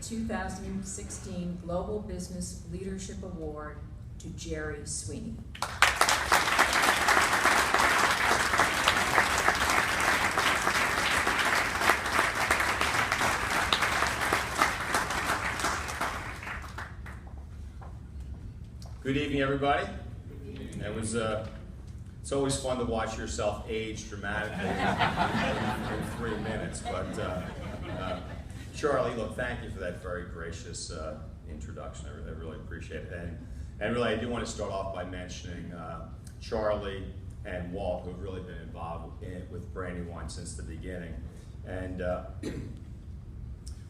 2016 Global Business Leadership Award to Jerry Sweeney. Good evening, everybody. It's always fun to watch yourself age dramatically in 3 minutes. But Charlie, look, thank you for that very gracious introduction. I really appreciate it. And really, I do want to start off by mentioning Charlie and Walt, who have really been involved with Brandywine since the beginning, and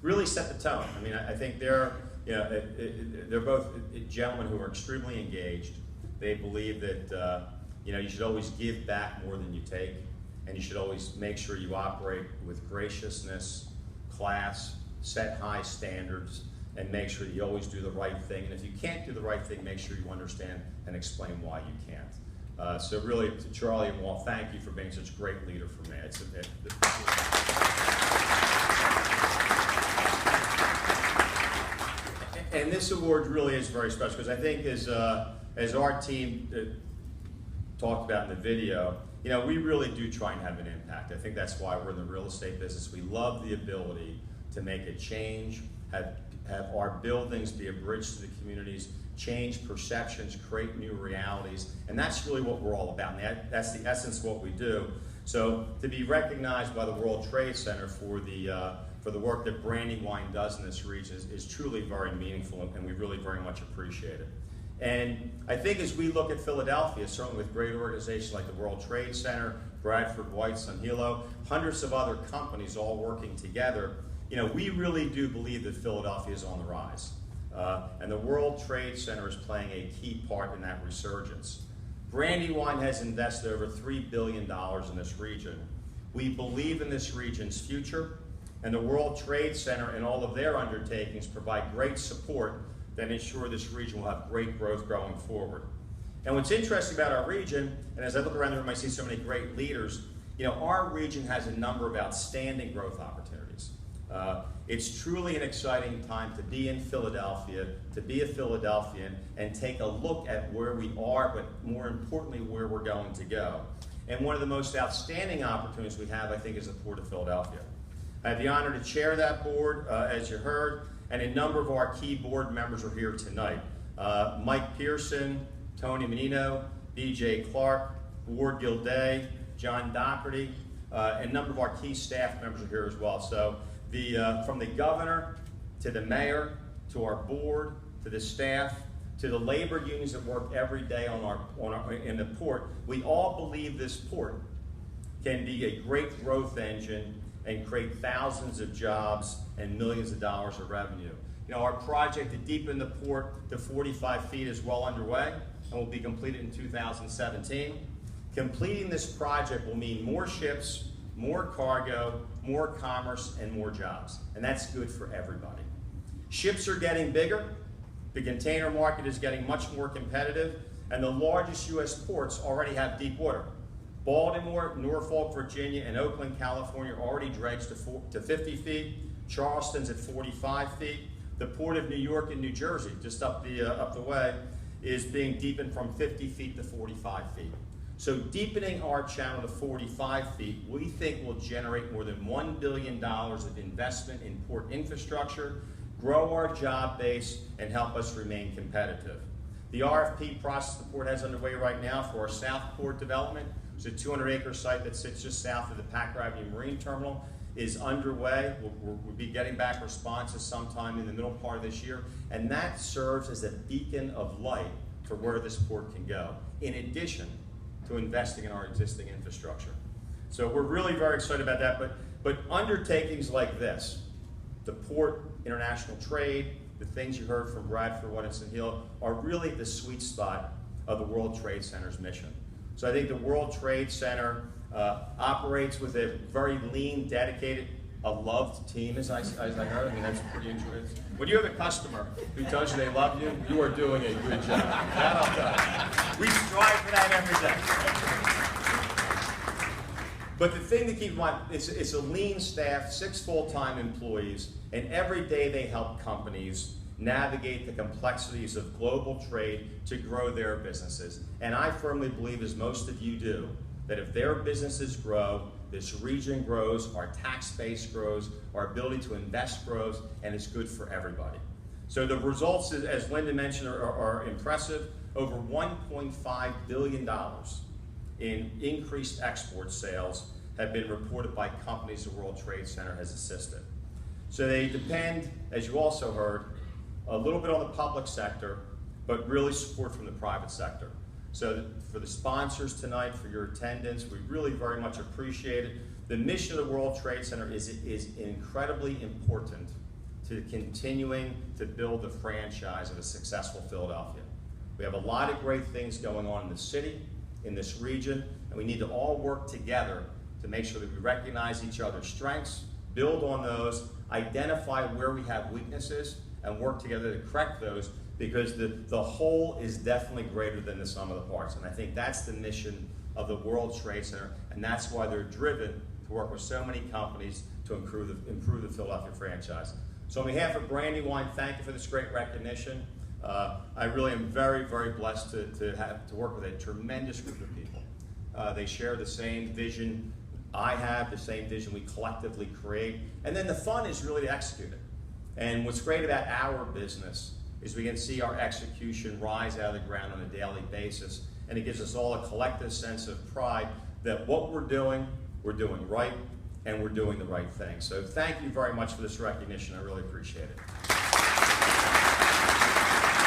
really set the tone. I mean, I think they're both gentlemen who are extremely engaged. They believe that you should always give back more than you take, and you should always make sure you operate with graciousness, class, set high standards, and make sure you always do the right thing. And if you can't do the right thing, make sure you understand and explain why you can't. So really, to Charlie and Walt, thank you for being such a great leader for me. And this award really is very special because I think as our team talked about in the video, we really do try and have an impact. I think that's why we're in the real estate business. We love the ability to make a change, have our buildings be a bridge to the communities, change perceptions, create new realities, and that's really what we're all about. And that's the essence of what we do. So to be recognized by the World Trade Center for the work that Brandywine does in this region is truly very meaningful, and we really very much appreciate it. And I think as we look at Philadelphia, certainly with great organizations like the World Trade Center, Bradford White, Sunhilo, hundreds of other companies all working together, we really do believe that Philadelphia is on the rise. And the World Trade Center is playing a key part in that resurgence. Brandywine has invested over $3 billion in this region. We believe in this region's future, and the World Trade Center and all of their undertakings provide great support that ensure this region will have great growth going forward. And what's interesting about our region, and as I look around the room, I see so many great leaders, our region has a number of outstanding growth opportunities. It's truly an exciting time to be in Philadelphia, to be a Philadelphian, and take a look at where we are, but more importantly, where we're going to go. And one of the most outstanding opportunities we have, I think, is the Port of Philadelphia. I have the honor to chair that board, as you heard, and a number of our key board members are here tonight. Mike Pearson, Tony Menino, B.J. Clark, Ward Gilday, John Doherty, and a number of our key staff members are here as well. So from the governor to the mayor to our board to the staff to the labor unions that work every day in the port, we all believe this port can be a great growth engine and create thousands of jobs and millions of dollars of revenue. Our project to deepen the port to 45 feet is well underway and will be completed in 2017. Completing this project will mean more ships, more cargo, more commerce, and more jobs. And that's good for everybody. Ships are getting bigger, the container market is getting much more competitive, and the largest U.S. ports already have deep water. Baltimore, Norfolk, Virginia, and Oakland, California are already dredged to 50 feet. Charleston's at 45 feet. The Port of New York and New Jersey, just up the way, is being deepened from 50 feet to 45 feet. So deepening our channel to 45 feet, we think will generate more than $1 billion of investment in port infrastructure, grow our job base, and help us remain competitive. The RFP process the port has underway right now for our Southport development, it's a 200-acre site that sits just south of the Packer Avenue Marine Terminal, is underway. We'll be getting back responses sometime in the middle part of this year, and that serves as a beacon of light for where this port can go, in addition to investing in our existing infrastructure. So we're really very excited about that, but undertakings like this, the port, international trade, the things you heard from Bradford, White, and Sunhilo are really the sweet spot of the World Trade Center's mission. So I think the World Trade Center operates with a very lean, dedicated, a loved team, as I heard. I mean, that's pretty interesting. When you have a customer who tells you they love you, you are doing a good job. That I'll tell you. We strive for that every day. But the thing to keep in mind, it's a lean staff, 6 full-time employees, and every day they help companies navigate the complexities of global trade to grow their businesses. And I firmly believe, as most of you do, that if their businesses grow, this region grows, our tax base grows, our ability to invest grows, and it's good for everybody. So the results, as Linda mentioned, are impressive. Over $1.5 billion in increased export sales have been reported by companies the World Trade Center has assisted. So they depend, as you also heard, a little bit on the public sector, but really support from the private sector. So for the sponsors tonight, for your attendance, we really very much appreciate it. The mission of the World Trade Center is incredibly important to continuing to build the franchise of a successful Philadelphia. We have a lot of great things going on in the city, in this region, and we need to all work together to make sure that we recognize each other's strengths, build on those, identify where we have weaknesses, and work together to correct those, because the whole is definitely greater than the sum of the parts. And I think that's the mission of the World Trade Center, and that's why they're driven to work with so many companies to improve the Philadelphia franchise. So on behalf of Brandywine, thank you for this great recognition. I really am very, very blessed to work with a tremendous group of people. They share the same vision I have, the same vision we collectively create, and then the fun is really to execute it. And what's great about our business is we can see our execution rise out of the ground on a daily basis, and it gives us all a collective sense of pride that what we're doing right, and we're doing the right thing. So thank you very much for this recognition. I really appreciate it.